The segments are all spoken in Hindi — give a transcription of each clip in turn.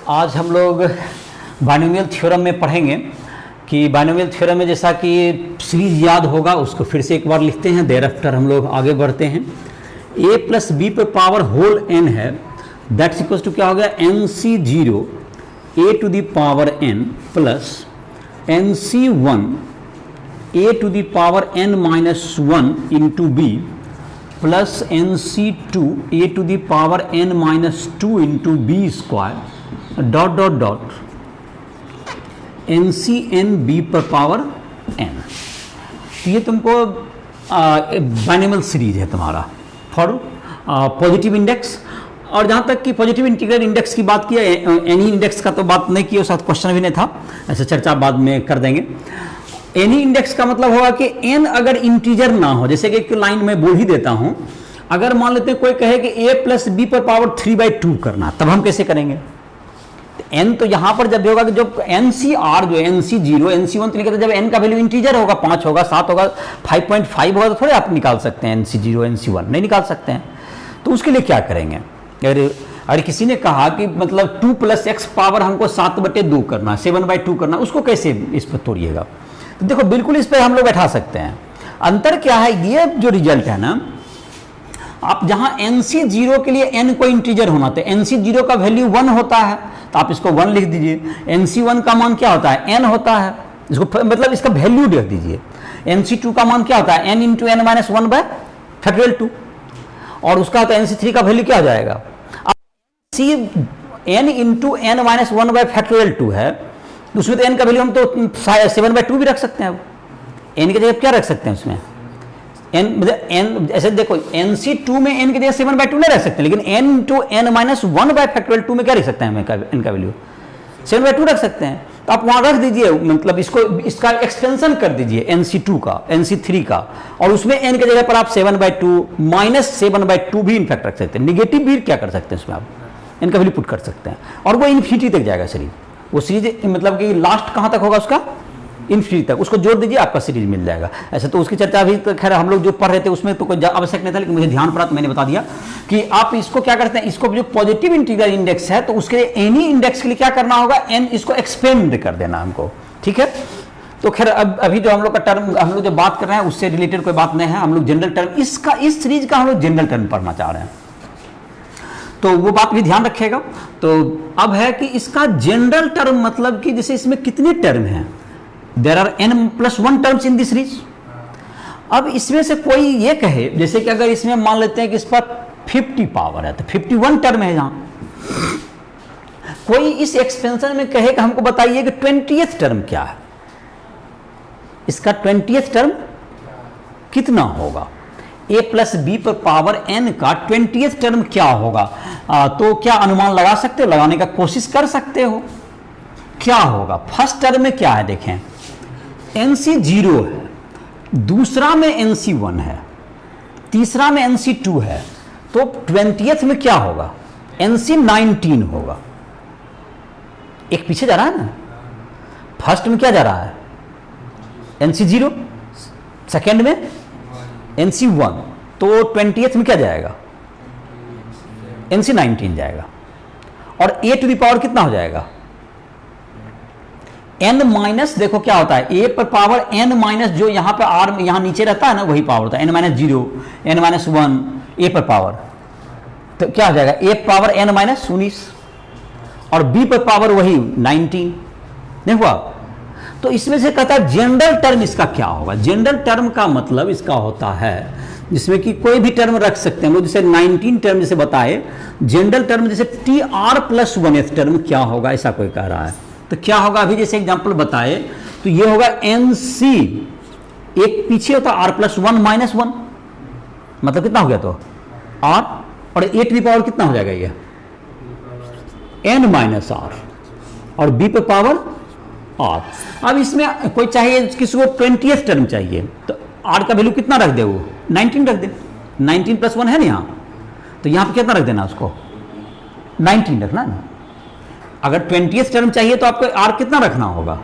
आज हम लोग बाइनोमियल थ्योरम में पढ़ेंगे कि बाइनोमियल थ्योरम में जैसा कि सीरीज याद होगा उसको फिर से एक बार लिखते हैं, देयर आफ्टर हम लोग आगे बढ़ते हैं। a प्लस बी पर पावर होल n है, दैट्स इक्वल टू क्या हो गया nc0 a to the power n plus nc1 a to the power n minus 1 into B plus nc2 a to the power n minus 2 into B square dot dot dot NCN b पर पावर n। तो ये तुमको बाइनोमियल सीरीज है तुम्हारा फॉर पॉजिटिव इंडेक्स। और जहाँ तक कि पॉजिटिव इंटीग्रल इंडेक्स की बात की है, एनी इंडेक्स का तो बात नहीं की, उसका क्वेश्चन भी नहीं था, ऐसे चर्चा बाद में कर देंगे। एनी इंडेक्स का मतलब होगा कि n अगर इंटीजर ना हो, जैसे कि एक लाइन में बोल ही देता हूँ, अगर मान लेते हैं कोई कहे कि a प्लस बी पर पावर 3/2 करना, तब हम कैसे करेंगे? n तो यहां पर जब होगा कि जब NCR जो NC0 NC1 तो नहीं कहते, जब n का वैल्यू इंटीजर होगा, 5 होगा, 7 होगा, 5.5 होगा, तो थोड़े आप निकाल सकते हैं NC0 NC1 नहीं निकाल सकते हैं। तो उसके लिए क्या करेंगे? अरे किसी ने कहा कि मतलब 2 प्लस एक्स पावर हमको 7/2 करना, 7/2 करना, उसको कैसे इस पर तोड़िएगा? तो देखो बिल्कुल इस पर हम लोग बैठा सकते हैं। अंतर क्या है, ये जो रिजल्ट है ना, आप जहां NC0 के लिए n को इंटीजर होना, तो NC0 का वैल्यू 1 होता है, तो आप इसको 1 लिख दीजिए। NC1 का मान क्या होता है? n होता है, इसको मतलब इसका वैल्यू लिख दीजिए। NC2 का मान क्या होता है? n इंटू n माइनस 1/2, और उसका तो NC3 का वैल्यू क्या हो जाएगा? अब n इंटू n माइनस 1/2 है, उसमें तो n का वैल्यू हम तो 7/2 भी रख सकते हैं। अब n की जगह क्या रख सकते हैं उसमें? n ऐसे देखो, NC2 में n की जगह 7/2 नहीं रख सकते, लेकिन n इंटू n माइनस 1/2 में क्या रख सकते हैं? n का वैल्यू 7/2 रख सकते हैं। तो आप वहां रख दीजिए, मतलब इसका एक्सटेंशन कर दीजिए NC2 का, NC3 का, और उसमें n की जगह पर आप 7/2 माइनस 7/2 भी इनफैक्ट रख सकते हैं। निगेटिव भी क्या कर सकते हैं उसमें, आप n का वैल्यू पुट कर सकते हैं, और वो इन्फिनिटी तक जाएगा सीरीज। वो सीरीज मतलब कि लास्ट कहां तक होगा उसका? इन्फिनिटी तक। उसको जोड़ दीजिए, आपका सीरीज मिल जाएगा। ऐसे तो उसकी चर्चा अभी तो खैर हम लोग जो पढ़ रहे थे उसमें तो कोई आवश्यक नहीं था, लेकिन मुझे ध्यान पड़ा तो मैंने बता दिया कि आप इसको क्या करते हैं, इसको जो पॉजिटिव इंटीग्रल इंडेक्स है, तो उसके लिए एनी इंडेक्स के लिए क्या करना होगा? n इसको एक्सपेंड कर देना हमको, ठीक है। तो खैर अब अभी जो हम लोग का टर्म हम लोग जो बात कर रहे हैं उससे रिलेटेड कोई बात नहीं है, हम लोग जनरल टर्म इसका, इस सीरीज का हम लोग जनरल टर्म पढ़ना चाह रहे हैं, तो वो बात भी ध्यान रखिएगा। तो अब है कि इसका जनरल टर्म मतलब कि जैसे इसमें कितने टर्म हैं, there are n+1 terms in this series. अब इसमें से कोई ये कहे, जैसे कि अगर इसमें मान लेते हैं कि इस पर 50 पावर है, तो 51 टर्म है। यहां कोई इस एक्सपेंशन में कहे कि हमको बताइए कि 20th टर्म क्या है, इसका 20th टर्म कितना होगा? a प्लस बी पर पावर n का 20th टर्म क्या होगा? तो क्या अनुमान लगा सकते हो? लगाने का कोशिश कर सकते हो। क्या होगा? फर्स्ट टर्म में क्या है देखें, NC0 है, दूसरा में NC1 है, तीसरा में NC2 है, तो 20th में क्या होगा? NC19 होगा। एक पीछे जा रहा है ना, फर्स्ट में क्या जा रहा है? NC0, सेकेंड में NC1, तो 20th में क्या जाएगा? NC19 जाएगा। और a टू द पावर कितना हो जाएगा? n माइनस, देखो क्या होता है, a पर पावर n माइनस, जो यहाँ पे r यहाँ नीचे रहता है ना, वही पावर होता है, n-0 n-1 a पर पावर, तो क्या हो जाएगा? a पावर n-19, और b पर पावर वही 19, नहीं हुआ? तो इसमें से कहता है जनरल टर्म इसका क्या होगा? जनरल टर्म का मतलब इसका होता है जिसमें कि कोई भी टर्म रख सकते हैं, जैसे 19 टर्म जैसे बताए, जनरल टर्म जैसे TR+1th टर्म क्या होगा, ऐसा कोई कह रहा है, तो क्या होगा? अभी जैसे एग्जांपल बताए तो ये होगा NC, एक पीछे होता R+1 माइनस 1, मतलब कितना हो गया? तो R, और a टू द पावर कितना हो जाएगा? ये n-r, और b पर पावर r। अब इसमें कोई चाहिए, किसी को 20th टर्म चाहिए, तो r का वैल्यू कितना रख दे? वो 19 रख दे, 19+1 है ना यहाँ, तो यहाँ पे कितना रख देना? उसको 19 रखना ना। अगर 20th टर्म चाहिए तो आपको r कितना रखना होगा?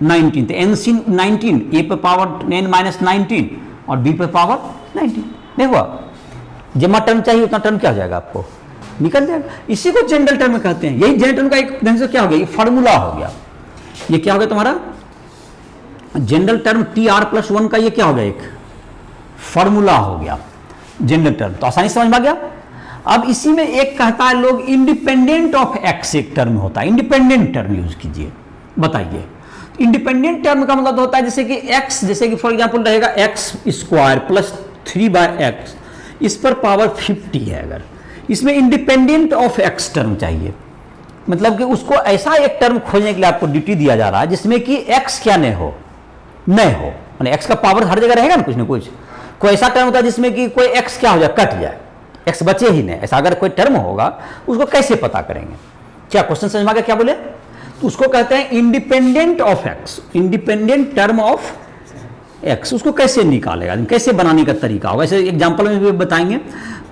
19, तो NC19, a पर पावर n-19 और b पर पावर 19, नहीं हुआ? जितना टर्म चाहिए उतना टर्म क्या हो जाएगा आपको? निकल जाएगा। इसी को जनरल टर्म कहते हैं। यही जनरल टर्म का एक ढंग से क्या हो गया, ये फार्मूला हो गया। ये क्या हो गया तुम्हारा जनरल टर्म TR+1 का, ये क्या हो गया, एक फार्मूला हो गया जनरल टर्म। तो आसानी समझ में आ गया। अब इसी में एक कहता है लोग इंडिपेंडेंट ऑफ एक्स एक टर्म होता है, इंडिपेंडेंट टर्म यूज कीजिए, बताइए। इंडिपेंडेंट टर्म का मतलब होता है जैसे कि x, जैसे कि फॉर एग्जांपल रहेगा x² + 3/x, इस पर पावर 50 है। अगर इसमें इंडिपेंडेंट ऑफ x टर्म चाहिए, मतलब कि उसको ऐसा एक टर्म खोजने के लिए आपको ड्यूटी दिया जा रहा है जिसमें कि x क्या नहीं हो, माने x का पावर हर जगह रहेगा ना कुछ। कोई ऐसा टर्म होता है जिसमें कि कोई x क्या हो जाए, कट जाए, x बचे ही नहीं। ऐसा अगर कोई टर्म होगा उसको कैसे पता करेंगे? क्या क्वेश्चन समझ में आ गया क्या बोले? तो उसको कहते हैं independent of x, independent term of x। उसको कैसे निकालेगा, कैसे बनाने का तरीका होगा, ऐसे एग्जांपल में भी बताएंगे।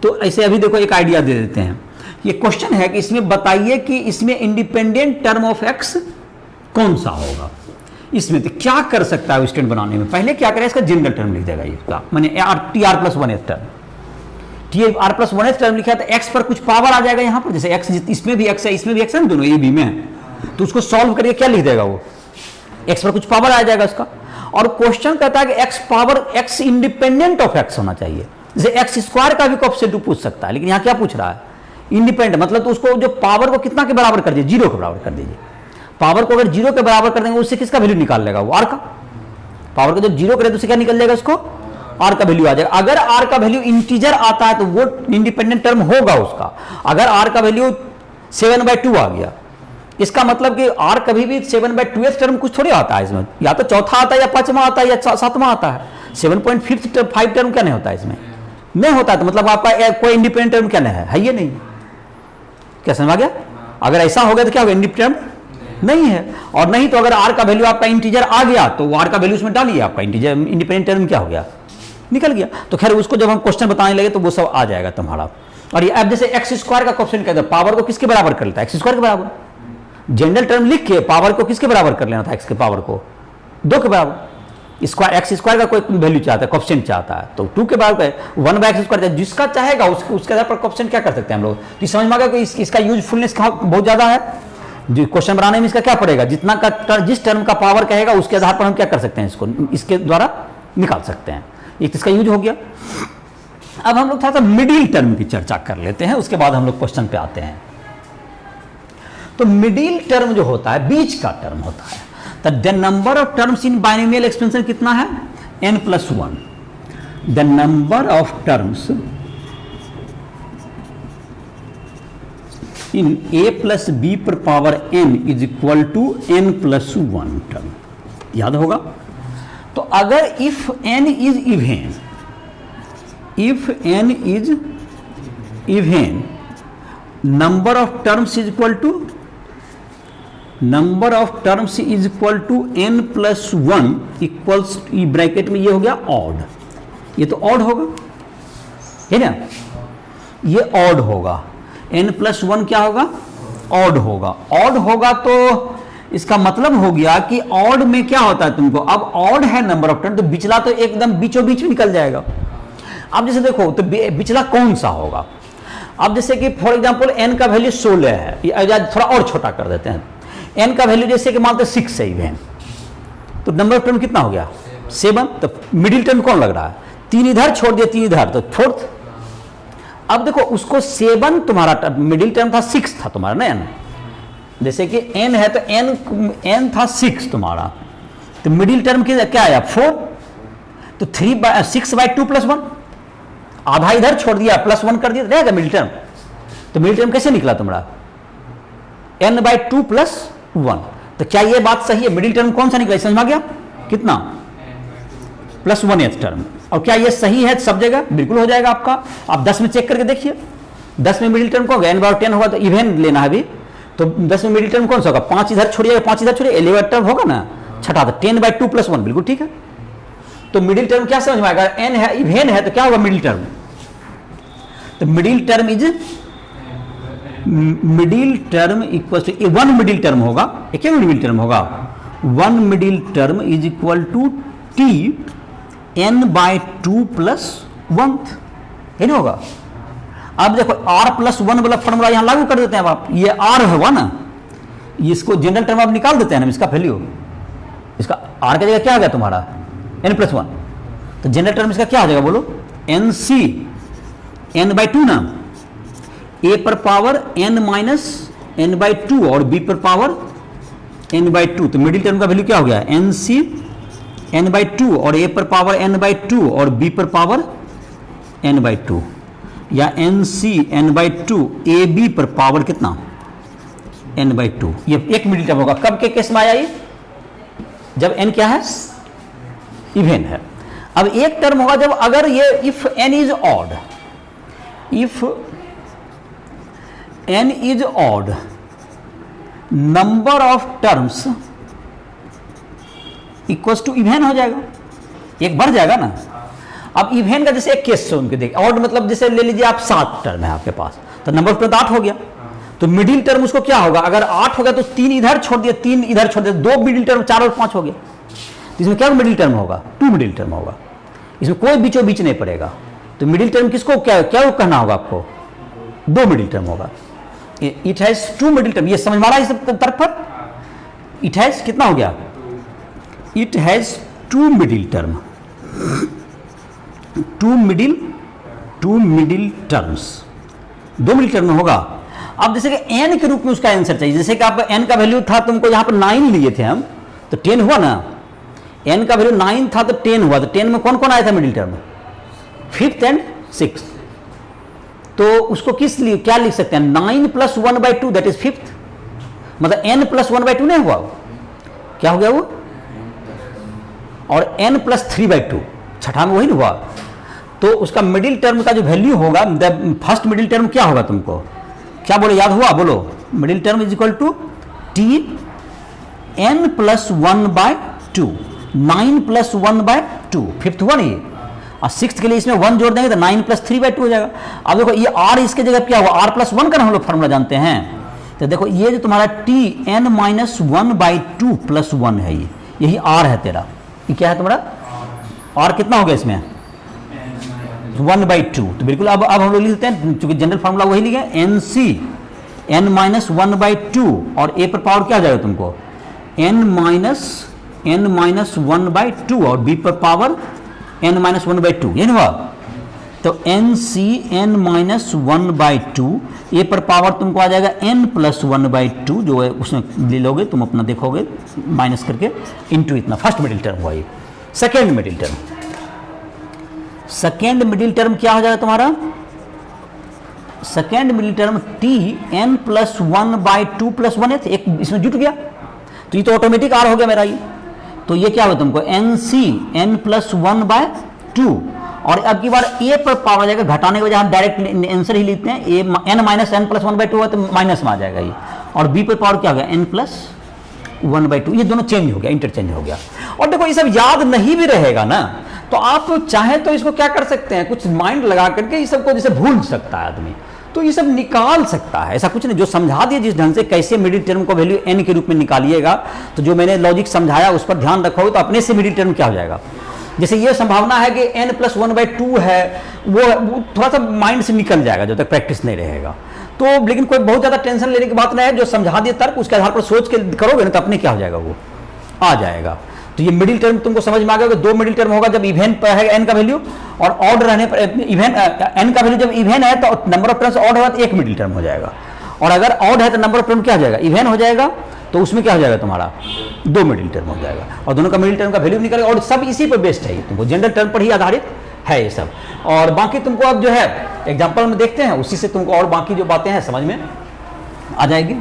तो ऐसे अभी देखो एक आइडिया दे देते हैं। ये क्वेश्चन है कि इसमें बताइए कि इसमें इंडिपेंडेंट टर्म ऑफ x कौन सा होगा। इसमें तो क्या कर सकता है स्टूडेंट बनाने में, पहले क्या करें, इसका जनरल टर्म लिख देगा, इसका माने TR+1 टर्म, TR+1 टर्म लिखा है तो x पर कुछ पावर आ जाएगा यहाँ पर, जैसे x इसमें भी x है, इसमें भी x है ना, दोनों ए बी में है। तो उसको सॉल्व करके क्या लिख देगा वो, x पर कुछ पावर आ जाएगा उसका। और क्वेश्चन कहता है कि x इंडिपेंडेंट ऑफ x होना चाहिए। जैसे x² का भी कोएफिशिएंट पूछ सकता है, लेकिन यहाँ क्या पूछ रहा है, इंडिपेंडेंट, मतलब तो उसको जो पावर को कितना के बराबर कर दीजिए, 0 के बराबर कर दीजिए। पावर को अगर 0 के बराबर कर देंगे उससे किसका वैल्यू निकाल लेगा वो, r का। पावर को जब 0 करे तो उससे क्या निकल जाएगा, उसको r का वैल्यू आ जाएगा। अगर r का वैल्यू इंटीजर आता है तो वो इंडिपेंडेंट टर्म होगा उसका। अगर r का वैल्यू 7/2 आ गया, इसका मतलब कि r कभी भी 7/2 टर्म कुछ थोड़ी आता है इसमें, या तो चौथा आता है या पांचवा आता है या सातवां आता है। 7.5 टर्म क्या नहीं होता है इसमें, नहीं होता है। तो मतलब आपका कोई इंडिपेंडेंट टर्म क्या नहीं है ये नहीं। क्या समझ आ गया? अगर ऐसा हो गया तो क्या होगा, इंडिपेंडेंट टर्म नहीं है। और नहीं तो अगर r का वैल्यू आपका इंटीजर आ गया तो r का वैल्यू उसमें डालिए, आपका इंटीजर इंडिपेंडेंट टर्म क्या हो गया, निकल गया। तो खैर उसको जब हम क्वेश्चन बताने लगे तो वो सब आ जाएगा तुम्हारा। और ये अब जैसे x² का क्वेश्चन कहते हैं, पावर को किसके बराबर कर लेता है, x² के बराबर। जनरल टर्म लिख के पावर को किसके बराबर कर लेना था, x के पावर को 2 के बराबर। x² का कोई वैल्यू चाहता है, क्वेश्चन चाहता है तो 2 के बराबर 1/x², जिसका चाहेगा उसके आधार पर क्वेश्चन क्या कर सकते हैं हम लोग। तो समझ में आ गया कि इसका यूजफुलनेस बहुत ज्यादा है। जो क्वेश्चन बनाने में इसका क्या पड़ेगा, जितना का जिस टर्म का पावर कहेगा उसके आधार पर हम क्या कर सकते हैं, इसको इसके द्वारा निकाल सकते हैं। एक इसका यूज हो गया। अब हम लोग थोड़ा सा मिडिल टर्म की चर्चा कर लेते हैं, उसके बाद हम लोग क्वेश्चन पे आते हैं। तो मिडिल टर्म जो होता है, बीच का टर्म होता है। तो the number of terms in binomial expansion कितना है, n+1। The number of terms in a+b पर power n is equal to n+1 term, याद होगा। तो अगर if n is even, if n is even, number of terms is equal to, number of terms is equal to n+1 equals, bracket में ये हो गया ऑड, ये तो ऑड होगा है ना, ये ऑड होगा। n+1 क्या होगा, ऑड होगा। ऑड होगा तो इसका मतलब हो गया कि ऑड में क्या होता है तुमको, अब ऑड है नंबर ऑफ टर्म तो बिचला तो एकदम बीचों बीच में निकल जाएगा। अब जैसे देखो तो बिचला कौन सा होगा। अब जैसे कि फॉर एग्जांपल n का वैल्यू 16 है, थोड़ा और छोटा कर देते हैं। n का वैल्यू जैसे कि मानते 6 है इवेन, तो नंबर ऑफ टर्म कितना हो गया 7। तो मिडिल टर्म कौन लग रहा है, 3 इधर छोड़ दिया 3 इधर, तो 4th। अब देखो उसको 7 तुम्हारा मिडिल टर्म था, 6 था तुम्हारा ना n, जैसे कि n है तो n था 6 तुम्हारा, तो मिडिल टर्म क्या आया 4। तो 6/2 + 1, आधा इधर छोड़ दिया +1 कर दिया, रहेगा मिडिल टर्म। तो मिडिल टर्म कैसे निकला तुम्हारा, n/2 + 1। तो क्या ये बात सही है, मिडिल टर्म कौन सा निकला, समझ में आ गया, कितना +1th टर्म। और क्या ये सही है सब जगह, बिल्कुल हो जाएगा आपका। आप 10 में चेक करके देखिए, 10 में मिडिल टर्म कौन होगा, n/10 होगा, तो इवेन लेना है अभी। तो 10 में मिडिल टर्म कौन सा होगा, 5 इधर छोड़िएगा 5 इधर छोड़िए, 11 टर्म होगा ना, छठा था 10/2 + 1, बिल्कुल ठीक है। तो मिडिल टर्म क्या समझ में आएगा, n है इवेन है तो क्या होगा मिडिल टर्म, तो middle term is, middle term equal to 1 middle term होगा, एक मिडिल टर्म होगा 1 middle term is equal to t n/2 + 1 है ना होगा। अब देखो r+1 वाला फॉर्मूला यहां लागू कर देते हैं। अब आप ये r होगा ना, इसको जनरल टर्म आप निकाल देते हैं ना, इसका वैल्यू, इसका r की जगह क्या आ गया तुम्हारा n+1, तो जनरल टर्म इसका क्या हो जाएगा बोलो, nc n/2 ना, a पर पावर n-n/2 और b पर पावर n/2, तो मिडिल टर्म का वैल्यू क्या हो गया, nc n/2 और a पर पावर n/2 और b पर पावर n/2, या nc n/2 ab पर पावर कितना n/2। ये एक मिडिल टर्म होगा। कब के केस में आया ये, जब n क्या है, इवन है। अब एक टर्म होगा जब अगर ये if n is odd, if n is odd, number of terms equals to even हो जाएगा, एक बढ़ जाएगा ना। अब इवन का जैसे एक केस सुन के देखिए, ऑड मतलब जैसे ले लीजिए आप 7 टर्म है आपके पास, तो नंबर ऑफ टर्म 8 हो गया, तो मिडिल टर्म उसको क्या होगा, अगर 8 हो गया तो 3 इधर छोड़ दिया, 3 इधर छोड़ दिया, 2 मिडिल टर्म, 4 और 5 हो गया, तो इसमें क्या मिडिल टर्म होगा, 2 मिडिल टर्म होगा, इसमें कोई बीचों बीच नहीं पड़ेगा। तो मिडिल टर्म किसको क्या क्या कहना होगा आपको, 2 मिडिल टर्म होगा। इट हैज 2 मिडिल टर्म, ये समझ में आ रहा है इस तरफ पर, इट हैज कितना हो गया, it has 2 middle term, 2 middle terms, 2 middle term होगा। अब जैसे कि n के रूप में उसका आंसर चाहिए, जैसे कि आप n का वैल्यू था तुमको यहां पर 9 लिए थे हम, तो 10 हुआ ना, n का वैल्यू 9 था तो 10 हुआ, तो 10 में कौन कौन आया था middle term, 5th and 6th, तो उसको किस लिए क्या लिख सकते हैं, 9 + 1/2 दैट इज 5th, मतलब n + 1/2 नहीं हुआ, क्या हो गया वो, और n + 3/2 छठा में वही नहीं हुआ, तो उसका मिडिल टर्म का जो वैल्यू होगा, फर्स्ट मिडिल टर्म क्या होगा, तुमको क्या बोले, याद हुआ, बोलो, middle term is equal to t n + 1/2, 9 + 1/2, 5th हुआ नहीं, और 6th के लिए इसमें 1 जोड़ देंगे तो 9 + 3/2 हो जाएगा। अब देखो ये r इसके जगह क्या हुआ, r+1 का हम लोग फॉर्मूला जानते हैं, तो देखो ये जो तुम्हारा t n - 1/2 + 1 है, ये यही r है तेरा, ये क्या है तुम्हारा, r कितना हो गया इसमें 1/2, तो बिल्कुल अब हम लोग लिखते हैं, चूंकि जनरल फार्मूला वही लिखे, nc n - 1/2 और a पर पावर क्या आ जाएगा तुमको, n - 1/2 और b पर पावर n - 1/2, ये नहीं हुआ, तो nc n - 1/2, a पर पावर तुमको आ जाएगा n + 1/2, जो है उसमें ले लोगे तुम अपना देखोगे माइनस करके, इंटू इतना, फर्स्ट मिडिल टर्म हुआ ये। Second middle term, second middle term क्या हो जाएगा तुम्हारा, second middle term t n + 1/2 + 1 है, एक इसमें जुट गया, तो ये तो ऑटोमेटिक r हो गया मेरा ये, तो ये क्या होगा तुमको nc n + 1/2, और अब की बार a पर पावर आ जाएगा, घटाने के वजह हम डायरेक्ट आंसर ही लिखते हैं, a n - n + 1/2 है तो माइनस में आ जाएगा ये, और b पर पावर क्या हो गया n + 1/2, ये दोनों चेंज हो गया, इंटरचेंज हो गया। और देखो ये सब याद नहीं भी रहेगा ना, तो आप चाहे तो इसको क्या कर सकते हैं, कुछ माइंड लगा करके इस सबको जैसे भूल सकता है आदमी, तो ये सब निकाल सकता है, ऐसा कुछ नहीं, जो समझा दिया जिस ढंग से कैसे मिडिल टर्म को वैल्यू n के रूप में निकालिएगा, तो जो मैंने लॉजिक समझाया उस पर ध्यान रखोगे तो अपने से मिडिल टर्म क्या हो जाएगा। जैसे ये संभावना है कि n + 1/2 है, वो थोड़ा सा माइंड से निकल जाएगा जब तक प्रैक्टिस नहीं रहेगा, तो लेकिन कोई बहुत ज़्यादा टेंशन लेने की बात नहीं है, जो समझा दिया तर्क उसके आधार पर सोच के करोगे ना तो अपने क्या हो जाएगा, वो आ जाएगा। तो ये मिडिल टर्म तुमको समझ में आ गया कि 2 मिडिल टर्म होगा जब इवन पर है n का वैल्यू, और ऑड रहने पर इवन n का वैल्यू जब इवन है तो नंबर ऑफ टर्म्स ऑड होगा तो 1 मिडिल टर्म हो जाएगा, और अगर ऑड है तो नंबर ऑफ टर्म क्या हो जाएगा, इवन हो जाएगा, तो उसमें क्या हो जाएगा तुम्हारा 2 मिडिल टर्म हो जाएगा, और दोनों का मिडिल टर्म का वैल्यू निकलेगा, और सब इसी पर बेस्ड है, तुमको जनरल टर्म पर ही आधारित है ये सब। और बाकी तुमको अब जो है एग्जाम्पल में देखते हैं, उसी से तुमको और बाकी जो बातें हैं समझ में आ जाएगी।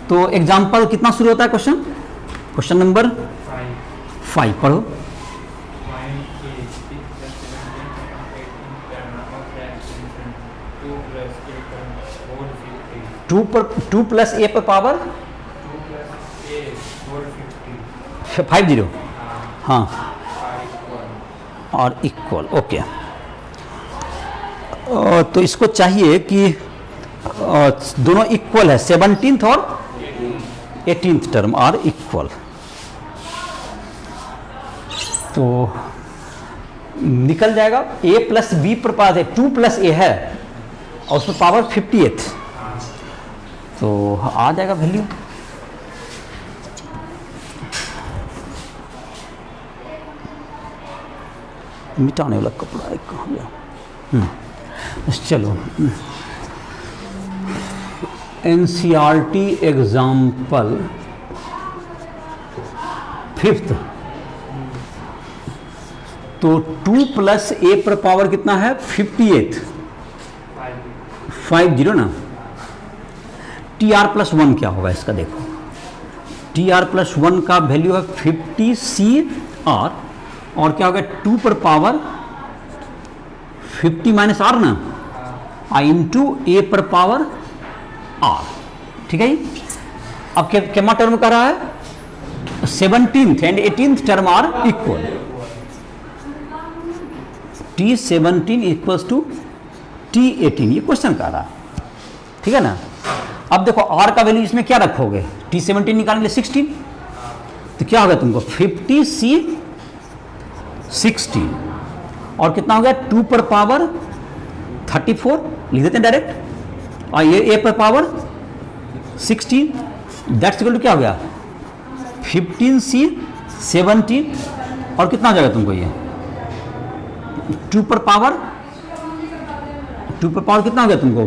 तो एग्जाम्पल कितना शुरू होता है, क्वेश्चन नंबर 5 पढ़ो। टू प्लस ए पर पावर 50, हाँ, और इक्वल, ओके। तो इसको चाहिए कि दोनों इक्वल है, 17th और 18th टर्म आर इक्वल। तो निकल जाएगा, a प्लस बी पर पास है, 2 प्लस a है और उसमें पावर 58, तो आ जाएगा वैल्यू। मिटाने वाला कपड़ा एक कहाँ गया? चलो, एनसीईआरटी एग्जाम्पल 5th, तो 2 प्लस ए पर पावर कितना है? 58, 50 ना। टी आर प्लस 1 क्या होगा इसका? देखो, टी आर प्लस 1 का वैल्यू है 50 सी आर, और क्या होगा? 2 पर पावर 50 माइनस आर ना, आई इंटू ए पर पावर आर। ठीक है जी। अब क्या टर्म कर रहा है? 17th and 18th term are equal, T17 equals to T18, ये क्वेश्चन कर रहा है। ठीक है ना। अब देखो R का वैल्यू इसमें क्या रखोगे? T17 निकालने के लिए 16, तो क्या होगा तुमको? 50C 16, और कितना हो गया? 2 पर पावर 34 लिख देते हैं डायरेक्ट, और ये A पर पावर 16, दैट्स इक्वल टू क्या हो गया? 15C 17, और कितना हो जाएगा तुमको? ये 2 पर पावर कितना हो गया तुमको?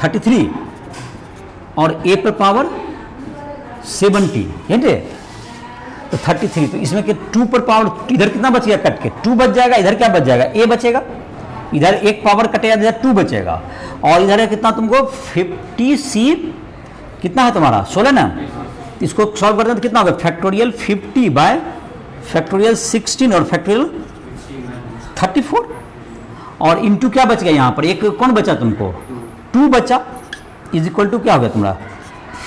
33, और A पर पावर 70, है तो 33। तो इसमें के 2 पर पावर, इधर कितना बच गया? कट के 2 बच जाएगा, इधर क्या बच जाएगा? A बचेगा, इधर एक पावर कटेगा, इधर 2 बचेगा, और इधर है कितना तुमको? 50C कितना है तुम्हारा? 16 ना। इसको सॉल्व करते हैं तो कितना होगा? फैक्टोरियल 50 बाय फैक्टोरियल 16 और फैक्टोरियल 34, और इंटू क्या बच गया यहाँ पर? एक कौन बचा तुमको? 2 बचा, इज इक्वल टू क्या हो गया तुम्हारा?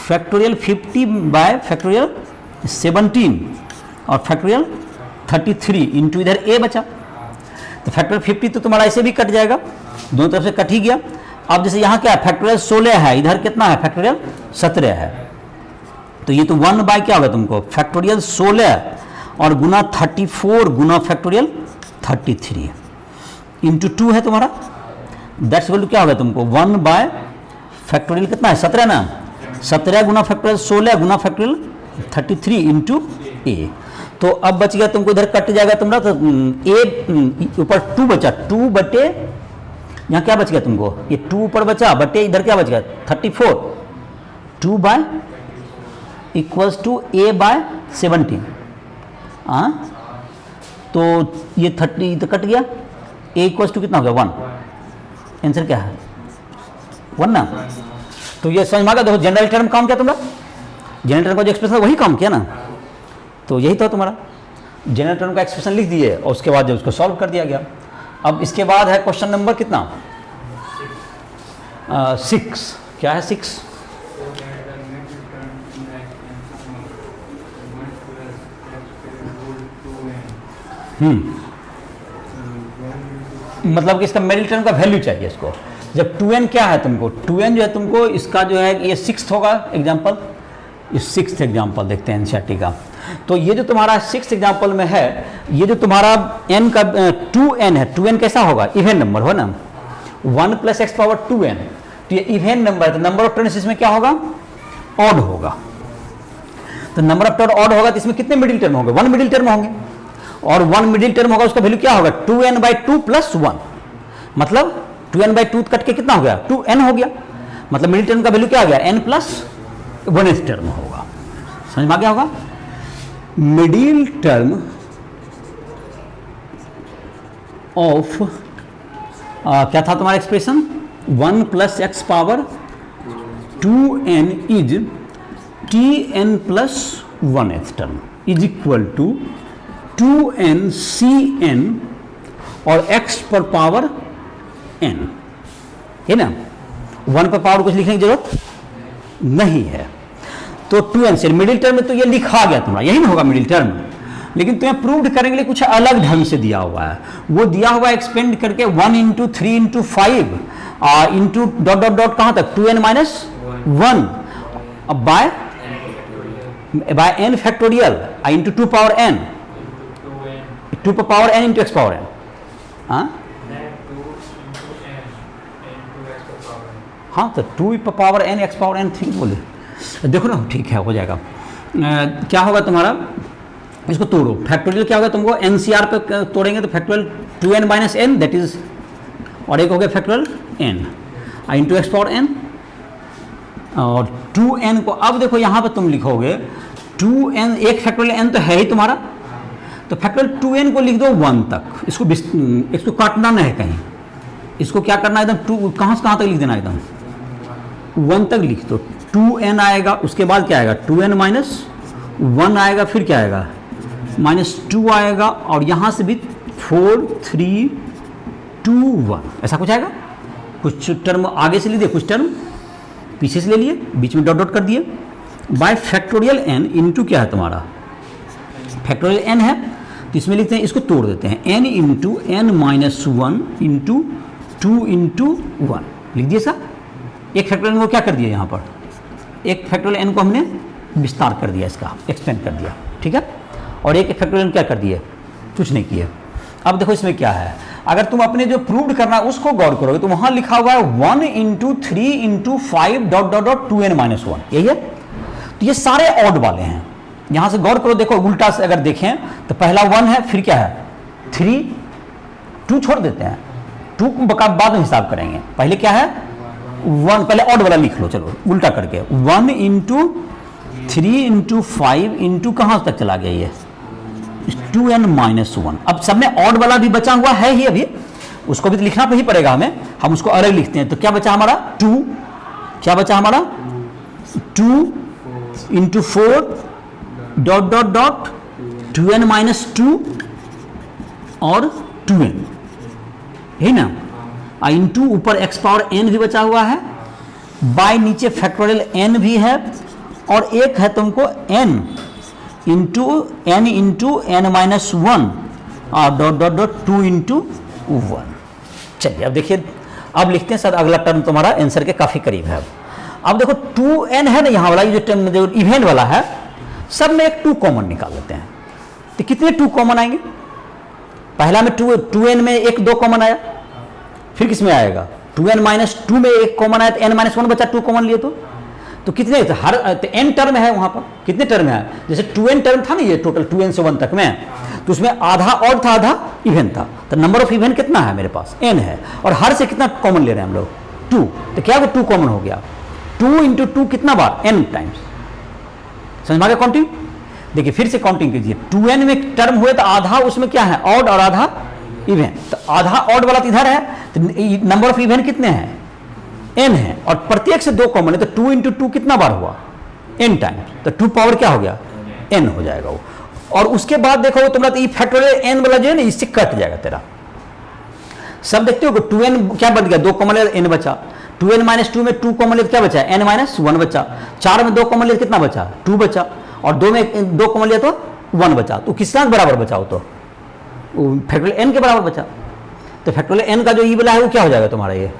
फैक्टोरियल 50 बाय फैक्टोरियल 17 और फैक्टोरियल 33 इंटू इधर a बचा, तो फैक्टोरियल 50 तो तुम्हारा ऐसे भी कट जाएगा, दोनों तरफ से कट ही गया। अब जैसे यहाँ क्या है? फैक्टोरियल 16 है, इधर कितना है? फैक्टोरियल 17 है, तो ये तो 1 बाय क्या होगा तुमको? फैक्टोरियल 16 और गुना 34 गुना फैक्टोरियल 33 इंटू 2 है तुम्हारा, दैट्स इक्वल टू क्या होगा तुमको? 1 बाय फैक्टोरियल कितना है? 17 ना, 17 गुना फैक्टोरियल 16 गुना फैक्टोरियल 33 इंटू ए। तो अब बच गया तुमको, इधर कट जाएगा तुम्हारा, तो ए ऊपर 2 बचा, 2 बटे यहाँ क्या बच गया तुमको? ये 2 ऊपर बचा, बटे इधर क्या बच गया? 34, 2 by equals to A by 17। हाँ, तो ये 30 तो कट गया, ए इक्वल्स टू कितना हो गया? 1। आंसर क्या है? 1 ना। तो ये समझ में आ गया। देखो, जनरल टर्म काम किया तुम्हारा, जनरल टर्म का जो एक्सप्रेशन वही काम किया ना, तो यही था तुम्हारा। जनरल टर्म का एक्सप्रेशन लिख दिए और उसके बाद जब उसको सॉल्व कर दिया गया। अब इसके बाद है क्वेश्चन नंबर कितना? 6। क्या है 6? मतलब कि इसका मिडिल टर्म का वैल्यू चाहिए इसको। जब 2n क्या है तुमको? 2n जो है तुमको, इसका जो है ये 6th होगा एग्जाम्पल, ये 6th एग्जाम्पल देखते हैं एनसीईआरटी का। तो ये जो तुम्हारा 6th एग्जाम्पल में है, ये जो तुम्हारा n का 2n है, 2n कैसा होगा? इवन नंबर हो ना, 1 प्लस एक्स पावर 2n, तो ये इवन नंबर है, तो नंबर ऑफ टर्न्स इसमें क्या होगा? ऑड होगा। तो नंबर ऑफ टर्न ऑड होगा, तो इसमें कितने मिडिल टर्म होंगे? 1 मिडिल टर्म होंगे, और 1 मिडिल टर्म होगा, उसका वैल्यू क्या होगा? 2n बाई 2 प्लस 1, मतलब 2n बाई 2 कट के कितना हो गया? 2n हो गया, मतलब मिडिल टर्म का वैल्यू क्या आ गया? n प्लस 1th टर्म होगा। समझ में आ गया होगा? मिडिल टर्म ऑफ क्या था तुम्हारा expression? 1 plus X power 2n is tn plus 1th term is equal to 2n cn और x पर पावर n, है ना। 1 पर पावर कुछ लिखने की जरूरत नहीं है, तो 2n से मिडिल टर्म में तो ये लिखा गया तुम्हारा, यही ना होगा मिडिल टर्म। लेकिन तुम्हें प्रूव करने के लिए कुछ अलग ढंग से दिया हुआ है, वो दिया हुआ एक्सपेंड करके 1 into 3 into 5 into dot dot dot कहाँ तक? 2n माइनस 1 अब by n factorial into 2 power n, 2 power n into x power n, हाँ हाँ, तो 2 power n x power n 3 बोले, देखो ना, ठीक है, हो जाएगा। क्या होगा तुम्हारा, इसको तोड़ो, फैक्टोरियल क्या होगा तुमको, NCR पे तोड़ेंगे तो factorial 2n minus n that is, और एक हो गया factorial n into x power n, और 2n को अब देखो यहाँ पे तुम लिखोगे 2n, एक फैक्टोरियल n तो है ही तुम्हारा, तो फैक्टोरियल 2n को लिख दो 1 तक, इसको काटना नहीं है कहीं, इसको क्या करना है एकदम 2 कहाँ से कहाँ तक लिख देना है, एकदम 1 तक लिख दो। 2n आएगा, उसके बाद क्या आएगा 2n माइनस 1 आएगा, फिर क्या आएगा -2 आएगा, और यहाँ से भी 4 3 2 1 ऐसा कुछ आएगा। कुछ टर्म आगे से ले दिए, कुछ टर्म पीछे से ले लिए, बीच में डॉट डॉट कर दिए, बाय फैक्टोरियल n इंटू क्या है तुम्हारा, फैक्टोरियल n है, तो इसमें लिखते हैं, इसको तोड़ देते हैं, n into n minus 1 into 2 into 1 लिख दिए सर। एक फैक्टोरियल n को क्या कर दिया, यहाँ पर एक फैक्टोरियल n को हमने विस्तार कर दिया, इसका एक्सपेंड कर दिया, ठीक है, और एक फैक्टोरियल n क्या कर दिए, कुछ नहीं किए। अब देखो इसमें क्या है, अगर तुम अपने जो प्रूव्ड करना है उसको गौर करोगे तो वहां लिखा हुआ है 1 into 3 into 5 dot dot dot 2n minus 1, यही है, तो ये सारे ऑड वाले हैं। यहां से गौर करो, देखो उल्टा से अगर देखें तो पहला 1 है, फिर क्या है 3, 2 छोड़ देते हैं, 2 बाद में हिसाब करेंगे, पहले क्या है 1, पहले ऑड वाला लिख लो, चलो उल्टा करके 1 इंटू 3 इंटू 5 इंटू कहाँ तक चला गया ये 2n माइनस 1। अब सब में ऑड वाला भी बचा हुआ है ही, अभी उसको भी तो लिखना ही पड़ेगा हमें, हम उसको अलग लिखते हैं। तो क्या बचा हमारा 2, क्या बचा हमारा 2 into 4 dot dot dot 2n minus 2 और 2n, यही ना, इंटू ऊपर एक्स पावर n भी बचा हुआ है, बाय नीचे फैक्टोरियल n भी है, और एक है तुमको n इंटू n माइनस 1 और डॉट डॉट डॉट 2 इंटू 1। चलिए अब देखिए, अब लिखते हैं सर, अगला टर्म तुम्हारा आंसर के काफी करीब है। अब देखो 2n है ना, यहाँ वाला ये जो टर्म जो इवेंट वाला है, सब में एक 2 कॉमन निकाल लेते हैं, तो कितने 2 कॉमन आएंगे, पहला में 2n में एक 2 कॉमन आया, फिर किस में आएगा 2n माइनस 2 में एक कॉमन आया, तो n माइनस 1 बचा, 2 कॉमन लिए तो कितने, तो हर तो n टर्म है वहां पर, कितने टर्म है, जैसे 2n टर्म था ना ये टोटल 2n से 1 तक में, तो उसमें आधा ऑड था आधा इवन था, तो नंबर ऑफ इवन कितना है मेरे पास n है, और हर से कितना कॉमन ले रहे हैं हम लोग 2, तो क्या 2 कॉमन हो गया, 2 इंटू 2 कितना बार n टाइम्स, समझ में आ गया काउंटिंग। देखिए फिर से काउंटिंग कीजिए, 2n में टर्म हुए तो आधा उसमें क्या है ऑड और आधा इवन, तो आधा ऑड वाला तो इधर है, तो नंबर ऑफ इवन कितने हैं n है, और प्रत्येक से 2 कॉमन है, तो 2 इंटू 2 कितना बार हुआ n टाइम्स, तो 2 पावर क्या हो गया n हो जाएगा वो। और उसके बाद देखो तुम्हारा तो ये फैक्टोरियल n वाला जो है ना, इससे कट जाएगा तेरा, सब देखते हो 2n क्या बन गया, 2 कॉमन ले n बचा, 2n माइनस 2 में 2 कॉमन ले क्या बचा, n माइनस 1 बचा, 4 में 2 कॉमन ले कितना बचा 2 बचा, और 2 में 2 कॉमन लिया तो 1 बचा, तो किसका बराबर बचा हो, तो फैक्टोरियल n के बराबर बचा, तो फैक्टोरियल n का जो ई वाला है वो क्या हो जाएगा तुम्हारा, ये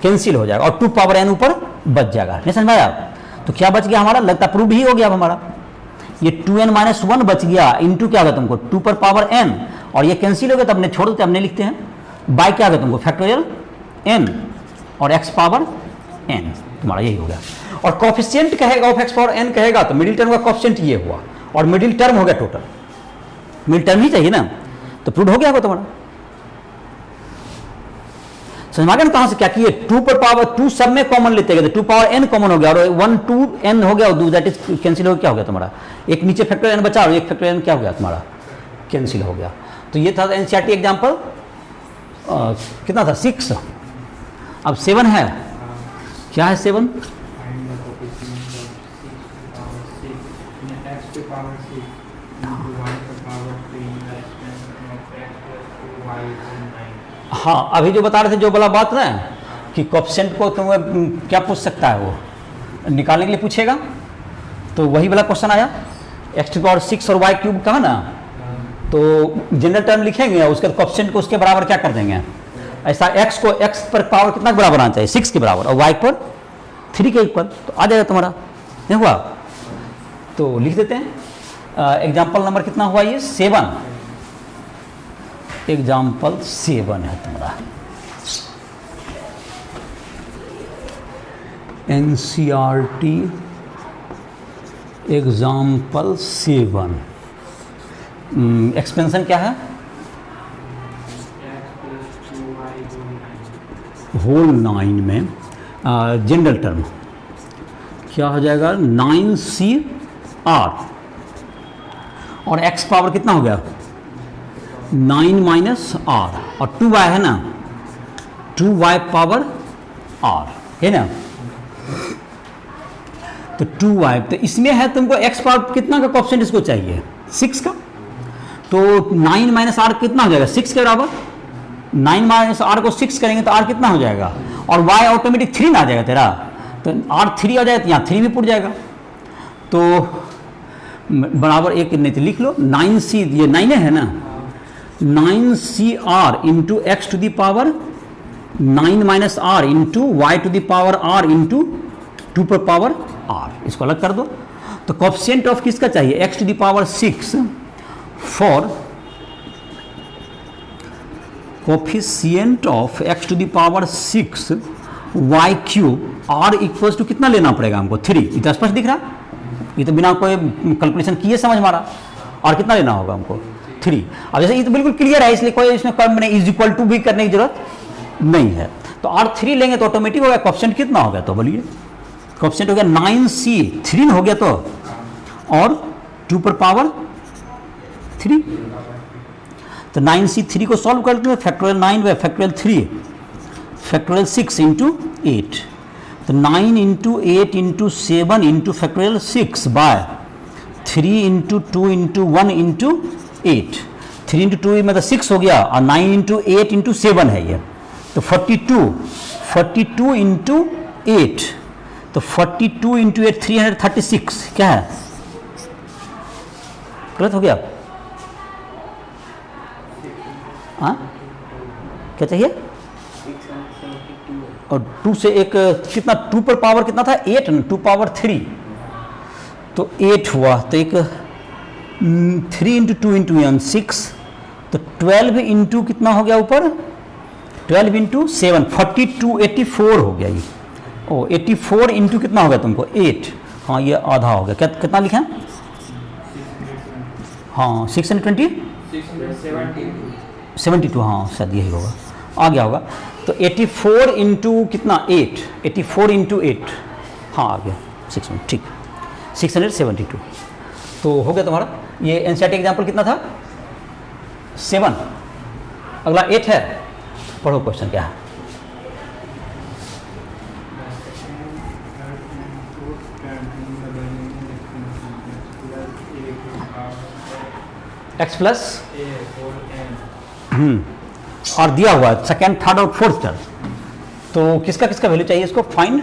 कैंसिल हो जाएगा, और 2 पावर n ऊपर बच जाएगा, नहीं समझ आया। तो क्या बच गया हमारा, लगता प्रूव ही हो गया अब हमारा, ये 2n माइनस 1 बच गया, इंटू क्या होगा तुमको 2 पर पावर n, और ये कैंसिल हो गया तो अपने छोड़ देते, हमने लिखते हैं बाय क्या होगा तुमको फैक्टोरियल n और x पावर n, तुम्हारा यही हो गया। और कोफिशिएंट कहेगा ऑफ x पावर n कहेगा तो मिडिल टर्म का कोफिशिएंट ये हुआ, और मिडिल टर्म हो गया टोटल, मिडिल टर्म ही चाहिए ना, तो प्रूव हो गया होगा तुम्हारा, समझ में आ गया ना कहां से क्या किए, 2 पर पावर 2 सब में कॉमन लेते गए, 2 पावर n कॉमन हो गया, और 1 2 n हो गया, और दैट इज कैंसिल हो गया, क्या हो गया तुम्हारा, एक नीचे फैक्टर n बचा और एक फैक्टर n क्या हो गया तुम्हारा कैंसिल हो गया। तो ये था एनसीईआरटी एग्जांपल, कितना था 6, अब 7 है, क्या है 7, हाँ अभी जो बता रहे थे जो वाला बात ना कि कोफिशिएंट को तुम्हें क्या पूछ सकता है, वो निकालने के लिए पूछेगा, तो वही वाला क्वेश्चन आया, x टू पावर 6 और y क्यूब का है ना, तो जनरल टर्म लिखेंगे और उसके कोफिशिएंट को उसके बराबर क्या कर देंगे, ऐसा x को x पर पावर कितना बराबर आना चाहिए 6 के बराबर, और y पर 3 के इक्वल, तो आ जाएगा तुम्हारा, नहीं हुआ, तो लिख देते हैं। एग्जाम्पल नंबर कितना हुआ ये 7, एग्जाम्पल 7 है तुम्हारा। NCERT example 7। एक्सपेंशन क्या है? होल 9 में जनरल टर्म क्या हो जाएगा? 9CR और x पावर कितना हो गया? 9 माइनस R और 2y है ना, 2y पावर R है ना, तो 2y। तो इसमें है तुमको x पावर कितना का कोएफिशिएंट इसको चाहिए? 6 का। तो 9 माइनस R कितना हो जाएगा? 6 के बराबर। 9 माइनस R को 6 करेंगे तो R कितना हो जाएगा? और y ऑटोमेटिक 3 ना आ जाएगा तेरा, तो R 3 आ जाएगा, तो यहाँ 3 भी पुट जाएगा, तो बराबर एक नहीं तो लिख लो 9C, ये 9 है ना, 9CR into x to the power 9 minus R into y to the power R into 2 पर पावर R। इसको अलग कर दो। तो कोएफिशिएंट ऑफ किसका चाहिए? x to the power 6 for coefficient of x to the power 6 y cube R equals to कितना लेना पड़ेगा हमको? 3। ये तो स्पष्ट दिख रहा, ये तो बिना कोई कैलकुलेशन किए समझ में आ रहा। और कितना लेना होगा हमको? 3। अब जैसे ये तो बिल्कुल क्लियर है, इसलिए कोई इसमें कर्म नहीं, इज इक्वल टू भी करने की जरूरत नहीं है। तो R 3 लेंगे तो ऑटोमेटिक हो गया। कोएफिशिएंट कितना हो गया? तो बोलिए, कोएफिशिएंट हो गया 9C, 3 हो गया तो, और 2 पर पावर 3। तो 9C 3 को सॉल्व करते हैं, factorial 9 by factorial 3 factorial 6 into 8। तो 9 into 8 into 7 into factorial 6 by 3 into 2 into 1 into 8। 3 into 2 मतलब 6 हो गया, और 9 इंटू 8 इंटू 7 है ये, तो 42 इंटू 8, तो 42 इंटू 8 336। क्या है? गलत हो गया? हाँ, क्या चाहिए? और 2 से एक कितना, 2 पर पावर कितना था? 8 ना, 2 पावर 3, तो 8 हुआ, तो एक 3 इंटू 2 इंटू 1 6, तो 12 इंटू कितना हो गया ऊपर? 12 इंटू 7 42 84 हो गया ये। ओ 84 इंटू कितना हो गया तुमको? 8। हाँ, ये आधा हो गया। क्या कितना लिखा है? हाँ 620 72, हाँ शायद यही होगा, आ गया होगा। तो 84 इंटू कितना? 8, 84 इंटू 8, हाँ आ गया 6 मिनट, ठीक, 672। तो हो गया तुम्हारा। ये एनसीईआरटी एग्जाम्पल कितना था? 7। अगला 8 है, पढ़ो क्वेश्चन क्या है। x प्लस और दिया हुआ है सेकेंड, थर्ड और फोर्थ टर्म, तो किसका किसका वैल्यू चाहिए इसको? फाइंड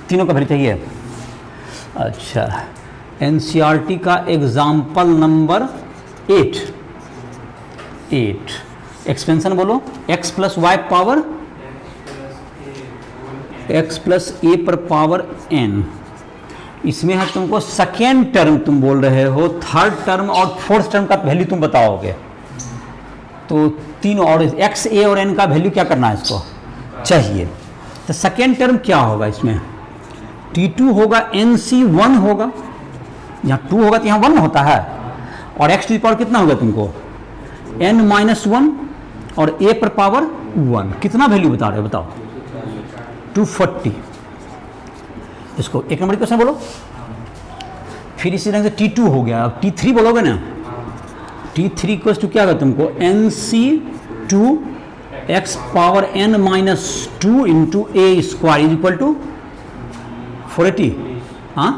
तीनों का वैल्यू चाहिए। अच्छा, एनसीईआरटी का एग्जाम्पल नंबर 8 एक्सपेंशन बोलो, x plus y power x plus a पर पावर n। इसमें है तुमको सेकेंड टर्म तुम बोल रहे हो, थर्ड टर्म और फोर्थ टर्म का वैल्यू तुम बताओगे, तो तीनों, और x a और n का वैल्यू क्या करना है इसको चाहिए। तो सेकेंड टर्म क्या होगा इसमें? t2 होगा, nc1 होगा, यहाँ 2 होगा तो यहाँ 1 होता है, और x टू द पावर कितना होगा तुमको? n माइनस 1 और a पर पावर 1। कितना वैल्यू बता रहे हो बताओ? 240। इसको एक नंबर क्वेश्चन बोलो। फिर इसी तरह से T2 हो गया, अब T3 बोलोगे ना, T3 इक्वल्स टू क्या होगा तुमको? NC2 x power n minus 2 into a square is equal to 480, हाँ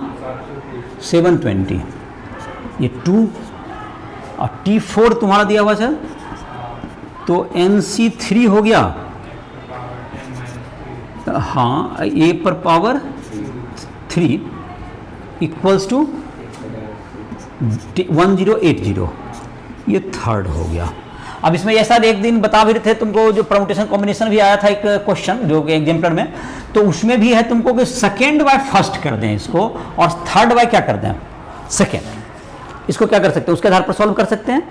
720। ये 2 और T4 तुम्हारा दिया हुआ सर, तो NC3 हो गया, हाँ a पर पावर 3 इक्वल्स टू 1080, ये थर्ड हो गया। अब इसमें ऐसा एक दिन बता भी रहे थे तुमको, जो परम्यूटेशन कॉम्बिनेशन भी आया था एक क्वेश्चन जो कि एग्जाम्पलर में, तो उसमें भी है तुमको कि सेकेंड बाय फर्स्ट कर दें इसको, और थर्ड बाय क्या कर दें? सेकेंड। इसको क्या कर सकते हैं? उसके आधार पर सॉल्व कर सकते हैं,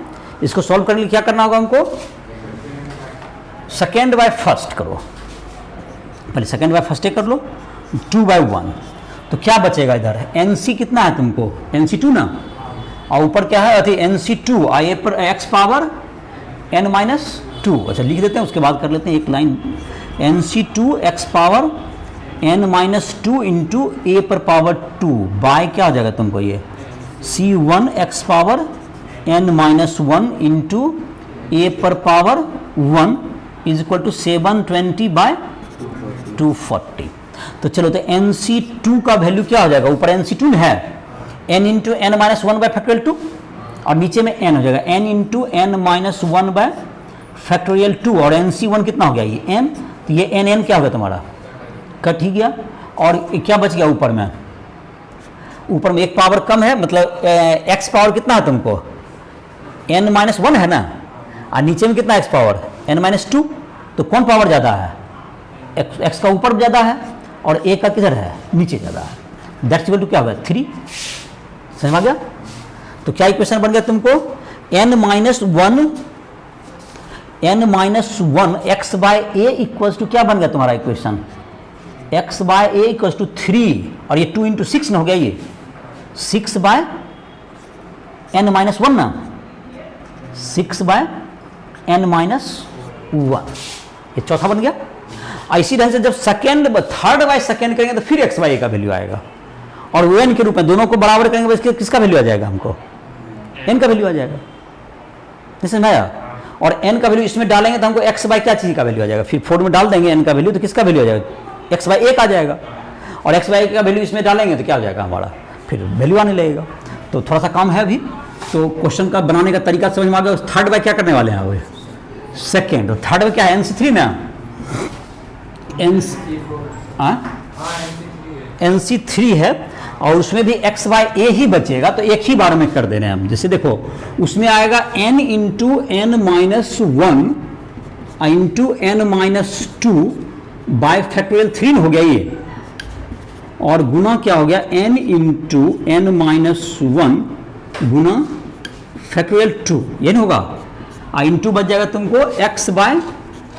इसको सॉल्व करने के लिए क्या करना होगा हमको, सेकेंड बाय फर्स्ट करो, पहले सेकेंड बाय फर्स्ट कर लो, 2/1। तो क्या बचेगा इधर, NC कितना है तुमको, NC2 ना, और ऊपर क्या है अति NC2 आई पर x पावर n-2। अच्छा लिख देते हैं, उसके बाद कर लेते हैं एक line, NC2 x power n-2 into a पर पावर 2 बाय क्या हो जाएगा तुमको ये C1 x power n-1 into a पर पावर 1 इज इक्वल टू 720/240। तो चलो तो NC2 का वैल्यू क्या हो जाएगा, ऊपर NC2 है n into n minus 1 by factorial 2 और नीचे में n हो जाएगा n into n minus 1 bye factorial 2 और NC1 कितना हो गया ये n, तो ये n क्या हो गया तुम्हारा, कट ही गया। और क्या बच गया ऊपर में, ऊपर में एक पावर कम है, मतलब x पावर कितना है तुमको n माइनस 1 है ना, और नीचे में कितना x पावर n माइनस 2, तो कौन पावर ज़्यादा है, x का ऊपर ज़्यादा है और a का किधर है नीचे ज़्यादा है, दैट्स इक्वल टू क्या होगा 3। समझ आ गया। तो क्या इक्वेशन बन गया तुमको, n minus 1 x by a equals to क्या बन गया तुम्हारा equation, x by a equals to 3 और ये 2 इंटू 6 हो गया, ये 6 बाय n माइनस 1 ना, 6 बाय n माइनस 1, ये चौथा बन गया। इसी ढंग से जब थर्ड बाय सेकेंड करेंगे तो फिर x बाय ए का वैल्यू आएगा और वो n के रूप में दोनों को बराबर करेंगे तो किसका वैल्यू आ जाएगा, हमको n का वैल्यू आ जाएगा, समझ में आया। और n का वैल्यू इसमें डालेंगे तो हमको x बाय क्या चीज़ का वैल्यू आ जाएगा, फिर 4 में डाल देंगे n का वैल्यू तो किसका वैल्यू आ जाएगा, x बाय ए का आ जाएगा, और x बाय ए का वैल्यू इसमें डालेंगे तो क्या हो जाएगा हमारा, फिर वैल्यू आने लगेगा। तो थोड़ा सा काम है अभी, तो क्वेश्चन का बनाने का तरीका समझ में आ गया। थर्ड बाय क्या करने वाले हैं वो सेकेंड, और थर्ड बाय क्या है NC3 ना, NC3 है और उसमें भी x बाय ए ही बचेगा, तो एक ही बार में कर दे रहे हैं हम। जैसे देखो उसमें आएगा n into n minus 1 into n minus 2 bye factorial 3 हो गया ये, और गुना क्या हो गया n इंटू n माइनस 1 गुना फैक्टोरियल 2, ये नहीं होगा, इंटू बच जाएगा तुमको x बाय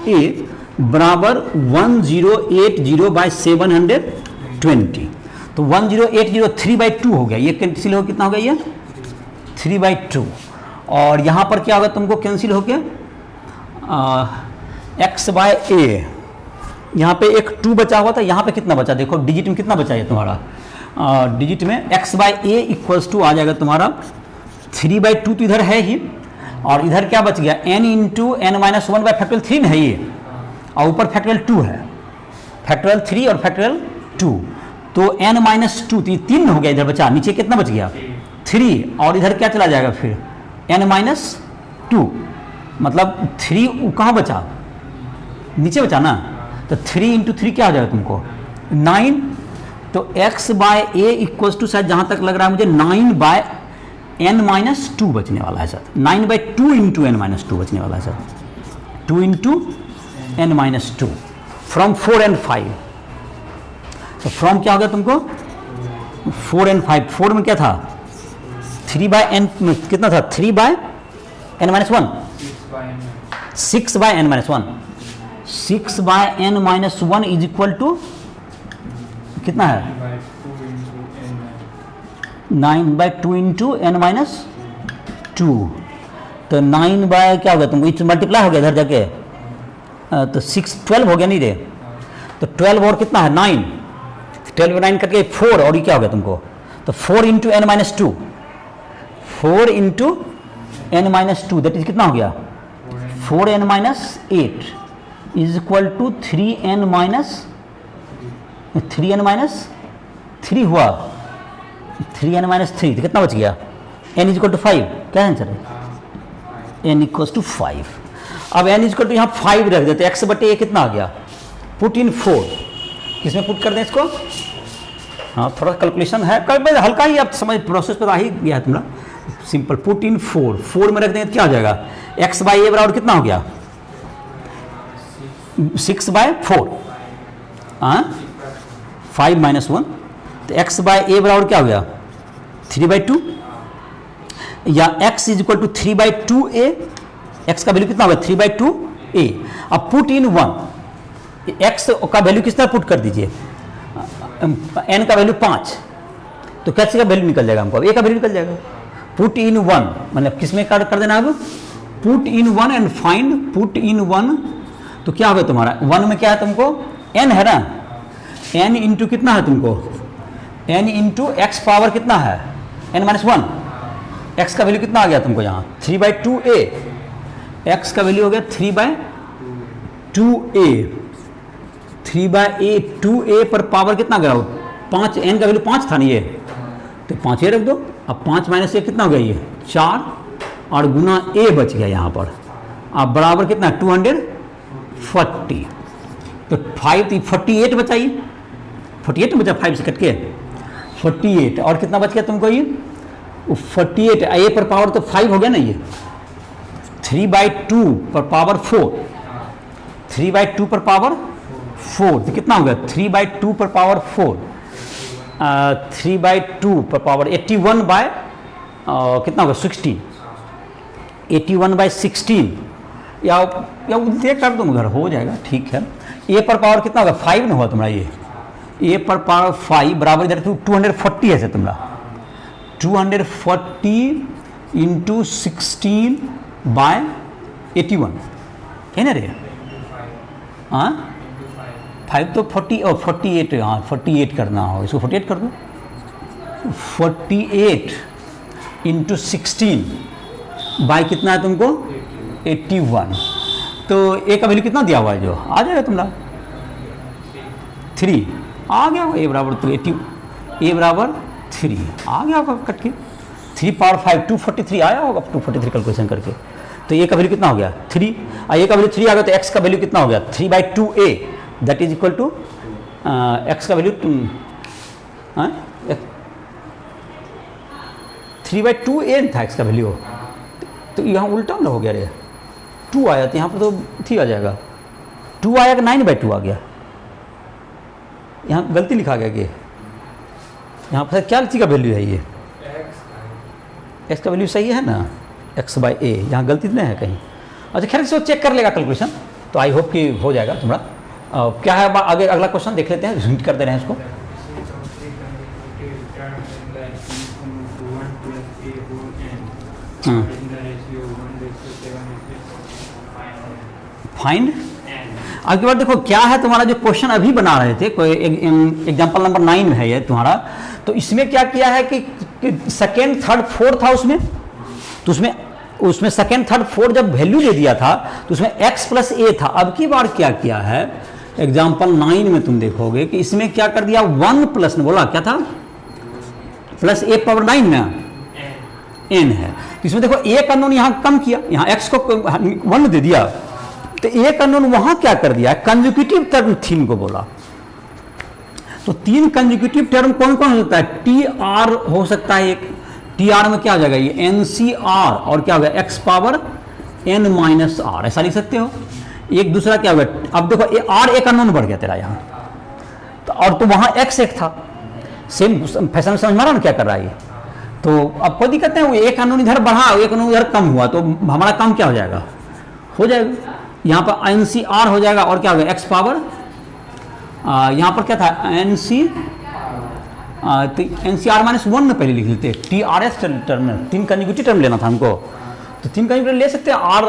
ए बराबर 1080 बाय 720। तो 1080 3/2 हो गया, ये कैंसिल हो कितना हो गया ये 3/2, और यहाँ पर क्या होगा तुमको कैंसिल हो गया x बाय ए, यहाँ पे एक 2 बचा हुआ था, यहाँ पे कितना बचा देखो डिजिट में कितना बचा है तुम्हारा, डिजिट में x by a equals to आ जाएगा तुम्हारा 3/2, तो इधर है ही, और इधर क्या बच गया n into n minus 1 bye factorial 3 है ये, और ऊपर फैक्टोरियल 2 है, फैक्टोरियल 3 और फैक्टोरियल 2, तो n माइनस 2 तो 3 हो गया, इधर बचा, नीचे कितना बच गया 3, और इधर क्या चला जाएगा फिर n माइनस 2, मतलब 3 कहाँ बचा नीचे बचा ना, तो 3 इंटू 3 क्या हो जाएगा तुमको 9, तो x by a equals to शायद जहाँ तक लग रहा है मुझे 9 बाय n माइनस 2 बचने वाला है सर, 9/2 इंटू n माइनस 2 बचने वाला है sir, 2 into n minus 2 from 4 and 5। तो फ्रॉम क्या हो गया तुमको 4 and 5, 4 में क्या था 3 बाय n कितना था 3 by n minus 1, 6 by n minus 1, 6 by n minus 1 is equal to कितना है 9/2 इंटू n माइनस 2, तो 9 बाय क्या हो गया तुमको, इस मल्टीप्लाई हो गया इधर जाके, तो 6 12 हो गया नहीं रे, तो 12 और कितना है 9, 12 9 करके 4, और ये क्या हो गया तुमको, तो 4 into n minus 2, 4 into n minus 2 that is कितना हो गया 4n minus 8 is equal to 3n minus 3 हुआ, 3n माइनस 3 तो कितना बच गया n इज इक्वल टू 5, क्या आंसर है n इक्वल टू 5। अब n इज इक्वल टू यहाँ 5 रख देते, x बटे a कितना आ गया, पुट इन 4, किसमें पुट कर दें इसको, हाँ थोड़ा कैलकुलेशन है हल्का ही, आप समझ प्रोसेस पर आ ही गया है तुम्हारा, सिंपल पुट इन 4 में रख दें तो क्या हो जाएगा x बाय ए बराबर कितना हो गया 6/4, हाँ 5 माइनस 1, तो x बाय ए बराबर क्या हो गया 3/2, या x is equal to 3/2a, x का वैल्यू कितना होगा 3/2a। अब पुट इन 1, x का वैल्यू किस तरह पुट कर दीजिए, n का वैल्यू 5, तो कैसे का वैल्यू निकल जाएगा हमको, a का वैल्यू निकल जाएगा। पुट इन 1 मतलब किस में कर देना, अब put in 1 and find put in 1, तो क्या होगा तुम्हारा 1 में क्या है तुमको n है ना, n इंटू कितना है तुमको, n इंटू एक्स पावर कितना है n-1, x का वैल्यू कितना आ गया तुमको यहाँ 3/2a, x का वैल्यू हो गया 3/2a, 3/2a पर पावर कितना गया 5, n का वैल्यू 5 था नहीं ये, तो 5 रख दो। अब 5 माइनस 1 कितना हो गया ये 4, और गुना a बच गया यहाँ पर, अब बराबर कितना 240, तो 5 48 बचाइए, 48 बचा 5 से कट के 48, और कितना बच गया तुमको ये 48, a पर पावर तो 5 हो गया ना, ये 3/2 पर पावर 4, 3/2 पर पावर 4, तो कितना हो गया 3/2 पर पावर 4, 3/2 पर पावर 81 बाय कितना होगा 16, 81/16, या देख कर तुम उधर हो जाएगा, ठीक है। a पर पावर कितना होगा 5 ना हुआ तुम्हारा, ये a पर पावर 5 बराबर इधर 240 है तुम्हारा, 240 इंटू 16/81 है ना रे, हाँ 5 तो 40 और 48, हाँ 48 करना हो, इसको 48 कर दो, 48 इंटू 16 बाय कितना है तुमको 81, तो a का वैल्यू कितना दिया हुआ है जो आ जाएगा तुम्हारा 3 आ गया होगा, a बराबर तो 80, a बराबर 3 आ गया होगा कट के, 3 पावर 5 243 आया होगा 243 कैलकुलेशन करके, तो a का वैल्यू कितना हो गया 3, a का वैल्यू 3 आ गया, तो x का वैल्यू कितना हो गया 3/2a, that is equal to x का वैल्यू 3/2a था x का वैल्यू, तो यहाँ उल्टा ना हो गया रे, 2 आया तो यहाँ पर तो 3 आ जाएगा, 2 आया कि 9/2 आ गया, यहाँ गलती लिखा गया कि यहाँ पर क्या चीज़ का वैल्यू है, ये x का वैल्यू सही है ना x/a, यहाँ गलती नहीं है कहीं। अच्छा खैर इसको चेक कर लेगा कैलकुलेशन, तो आई होप कि हो जाएगा तुम्हारा। क्या है आगे अगला क्वेश्चन देख लेते हैं, हिंट कर दे रहे हैं इसको। फाइंड आपके बाद देखो क्या है तुम्हारा जो क्वेश्चन अभी बना रहे थे, कोई एग्जांपल नंबर 9 है ये तुम्हारा, तो इसमें क्या किया है कि सेकेंड थर्ड फोर्थ था उसमें, तो उसमें सेकेंड थर्ड फोर्थ जब वैल्यू दे दिया था तो उसमें x + a था। अब की बार क्या किया है एग्जांपल 9 में तुम देखोगे कि इसमें क्या कर दिया 1 प्लस बोला क्या था प्लस a पावर 9 ना n है, तो इसमें देखो a का नोन यहाँ कम किया, यहाँ x को 1 दे दिया, तो a का नोन वहां क्या कर दिया कंसेक्यूटिव टर्म 3 को बोला, तो 3 कंसेक्यूटिव टर्म कौन कौन हो सकता है, टी आर हो सकता है एक, टी आर में क्या हो जाएगा ये एन सी आर, और क्या होगा x पावर n-r, ऐसा लिख सकते हो। एक दूसरा क्या होगा, अब देखो r एक अननोन बढ़ गया तेरा यहाँ, तो और तो वहाँ x एक था, सेम फैशन समझ मारा ना क्या कर रहा है ये, तो अब कोई दिक्कत नहीं, एक अननोन इधर बढ़ा एक अननोन इधर कम हुआ, तो हमारा काम क्या हो जाएगा यहाँ पर एन सी आर हो जाएगा, और क्या होगा x पावर यहाँ पर क्या था एन सी, तो एन सी आर -1 में पहले लिख लेते, टी आर एस टर्म में 3 कंसेक्यूटिव टर्म लेना था हमको, तो 3 कंसेक्यूटिव ले सकते हैं, r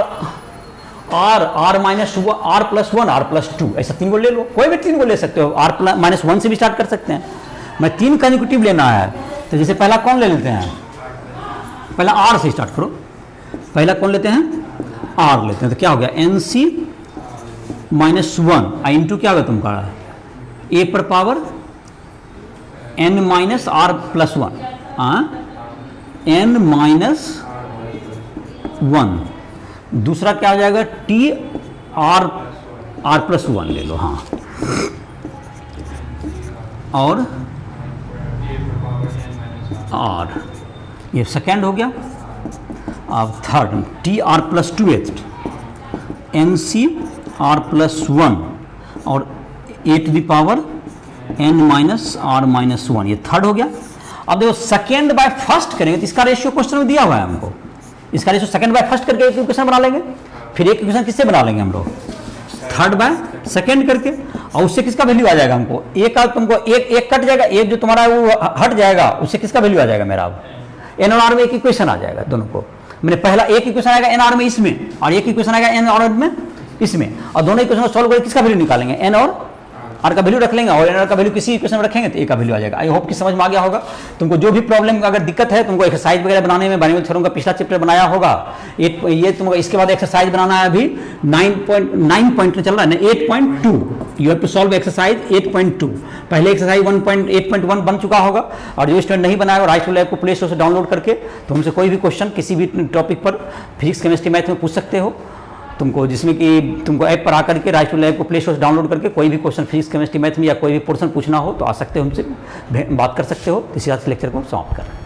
+1 r+2 ऐसा 3 को ले लो, कोई भी 3 को ले सकते हो, r-1 से भी स्टार्ट कर सकते हैं। मैं 3 कंसेक्यूटिव लेना है, तो जैसे पहला कौन ले लेते हैं, पहला r से स्टार्ट करो, पहला कौन लेते हैं r लेते हैं, तो क्या हो गया एन सी -1 इंटू क्या होगा तुमका a पर पावर n-r+1 n-1, दूसरा क्या हो जाएगा टी r+1 ले लो, हाँ, और r ये सेकेंड हो गया। अब third T r+2 n-c r+1 और a to the power n-r-1, ये थर्ड हो गया। अब देखो सेकेंड बाय फर्स्ट करेंगे तो इसका रेशियो क्वेश्चन में दिया हुआ है हमको, इसका रेशियो सेकेंड बाय फर्स्ट करके एक इक्वेशन बना लेंगे, फिर एक इक्वेशन किससे बना लेंगे हम लोग, थर्ड बाय सेकेंड करके, और उससे किसका वैल्यू आ जाएगा हमको, एक का तुमको एक कट जाएगा, एक जो तुम्हारा वो हट जाएगा, उससे किसका वैल्यू आ जाएगा मेरा, अब एन और आर में एक इक्वेशन आ जाएगा दोनों को, मैंने पहला एक इक्वेशन आएगा एन आर में इसमें, और एक इक्वेशन आएगा एन आर में इसमें, और दोनों इक्वेशन को सॉल्व करके किसका वैल्यू निकालेंगे, एन और आर का वैल्यू रख लेंगे, और एन आर का वैल्यू किसी इक्वेशन में रखेंगे तो ए का वैल्यू आ जाएगा। आई होप कि समझ में आ गया होगा। तुमको जो भी प्रॉब्लम अगर दिक्कत है, तुमको एक्सरसाइज वगैरह बनाने में बाइनोमियल थ्योरम का पिछला चैप्टर बनाया होगा, ये तुमको इसके बाद एक्सरसाइज बनाना है, अभी 9 पॉइंट चल रहा है ना, 8.2 you have to solve exercise 8.2। पहले एक्सरसाइज 8.1 बन चुका होगा, और जो स्टूडेंट नहीं बनाया राइट टू लैब को प्ले स्टोर से डाउनलोड करके तो हमसे कोई भी क्वेश्चन किसी भी टॉपिक पर फिजिक्स केमिस्ट्री मैथ में पूछ सकते हो। तुमको जिसमें कि तुमको ऐप पर आकर के राइट टू लैब को प्ले स्टोर से डाउनलोड करके कोई भी क्वेश्चन फिजिक्स केमिस्ट्री मैथ में या कोई भी पोर्शन पूछना हो तो आ सकते हो, हमसे बात कर सकते हो। इसी तरह से लेक्चर को समाप्त कर रहे हैं।